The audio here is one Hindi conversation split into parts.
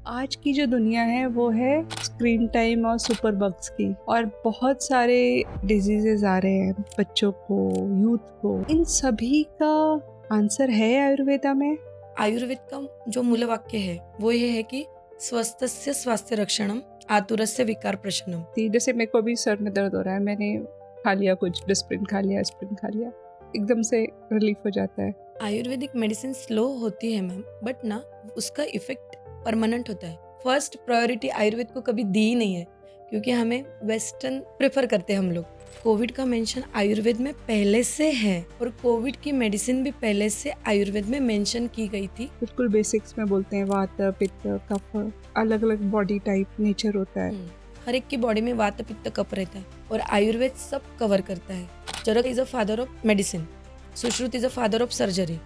आज की जो दुनिया है वो है स्क्रीन टाइम और सुपर बग्स की, और बहुत सारे डिजीजेस आ रहे हैं बच्चों को, यूथ को। इन सभी का आंसर है आयुर्वेदा में। आयुर्वेद का जो मूल वाक्य है वो ये है कि स्वस्थस्य स्वास्थ्य रक्षणम आतुरस्य विकार प्रशमनम। जैसे मेरे को भी सर में दर्द हो रहा है, मैंने खा लिया कुछ डिस्प्रिन खा लिया, एस्प्रिन खा लिया, एकदम से रिलीफ हो जाता है। आयुर्वेदिक मेडिसिन स्लो होती है मैम, बट ना उसका इफेक्ट परमानेंट होता है। फर्स्ट प्रायोरिटी आयुर्वेद को कभी दी ही नहीं है, क्योंकि हमें वेस्टर्न प्रेफर करते हैं हम लोग। कोविड का मेंशन आयुर्वेद में पहले से है और कोविड की मेडिसिन भी पहले से आयुर्वेद में मेंशन की गई थी। बिल्कुल बेसिक्स में बोलते हैं, वात पित्त कफ, अलग अलग बॉडी टाइप नेचर होता है। हर एक की बॉडी में वात पित्त कफ रहता है और आयुर्वेद सब कवर करता है। Charak is a father of medicine, Sushruta is a father of surgery.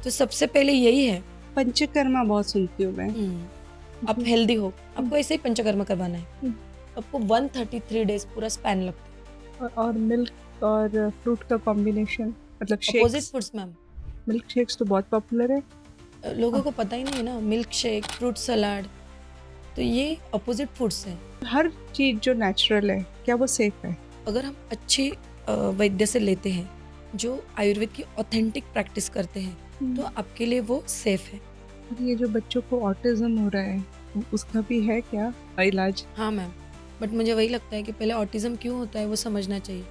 तो सबसे पहले यही है। पंचकर्मा बहुत सुनती हूँ मैं। आप हेल्दी हो, आपको ऐसे ही पंचकर्मा करवाना है। आपको 133 डेज पूरा स्पैन लगता है। और मिल्क और फ्रूट का कॉम्बिनेशन, मतलब opposite shakes. Foods ma'am, milk shakes तो बहुत पॉपुलर है। लोगों को पता ही नहीं है ना। मिल्क शेक, फ्रूट सलाद, तो ये अपोजिट फूड्स हैं। हर चीज जो नेचुरल है, क्या वो सेफ है? अगर हम अच्छी वैद्य से लेते हैं जो आयुर्वेद की ऑथेंटिक प्रैक्टिस करते हैं तो आपके लिए वो सेफ है। और ये जो बच्चों को ऑटिज्म हो रहा है, उसका भी है क्या इलाज? हाँ मैम, बट मुझे वही लगता है कि पहले ऑटिज्म क्यों होता है वो समझना चाहिए।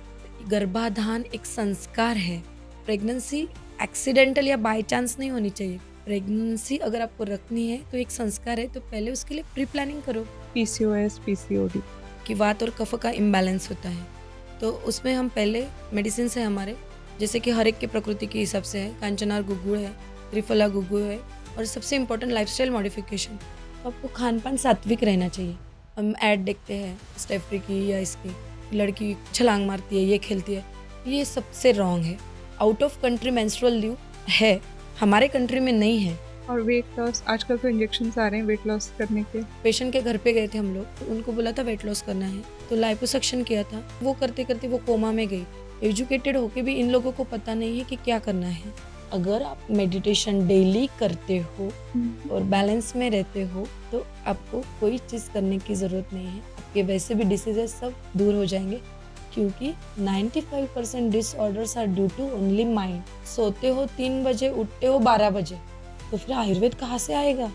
गर्भाधान एक संस्कार है। प्रेगनेंसी एक्सीडेंटल या बाय चांस नहीं होनी चाहिए। प्रेगनेंसी अगर आपको रखनी है तो एक संस्कार है, तो पहले उसके लिए प्री प्लानिंग करो। PCOS PCOD कि वात और कफ का इम्बैलेंस होता है, तो उसमें हम पहले मेडिसिन है हमारे, जैसे कि हर एक की प्रकृति के हिसाब से है। कांचनार गुग्गुड़ है, त्रिफला गुग्गुड़ है, और सबसे इम्पोर्टेंट लाइफस्टाइल मॉडिफिकेशन। तो आपको खान पान सात्विक रहना चाहिए। हम ऐड देखते हैं स्टेफ्री की या इसकी, लड़की छलांग मारती है, ये खेलती है, ये सबसे रॉन्ग है। Out of country menstrual leave है, हमारे कंट्री में नहीं है। और वेट लॉस, आजकल तो इंजेक्शन आ रहे हैं वेट लॉस करने के। पेशेंट के घर पे गए थे हम लोग, तो उनको बोला था वेट लॉस करना है, तो लाइपोसक्शन किया था। वो करते करते वो कोमा में गई। एजुकेटेड होके भी इन लोगों को पता नहीं है कि क्या करना है। अगर आप मेडिटेशन डेली करते हो और बैलेंस में रहते हो तो आपको कोई चीज़ करने की ज़रूरत नहीं है। आपके वैसे भी डिसीजेस सब दूर हो जाएंगे, क्योंकि 95% disorders are due to only mind. सोते हो 3 बजे, उठते हो 12 बजे, तो फिर आयुर्वेद कहाँ से आएगा?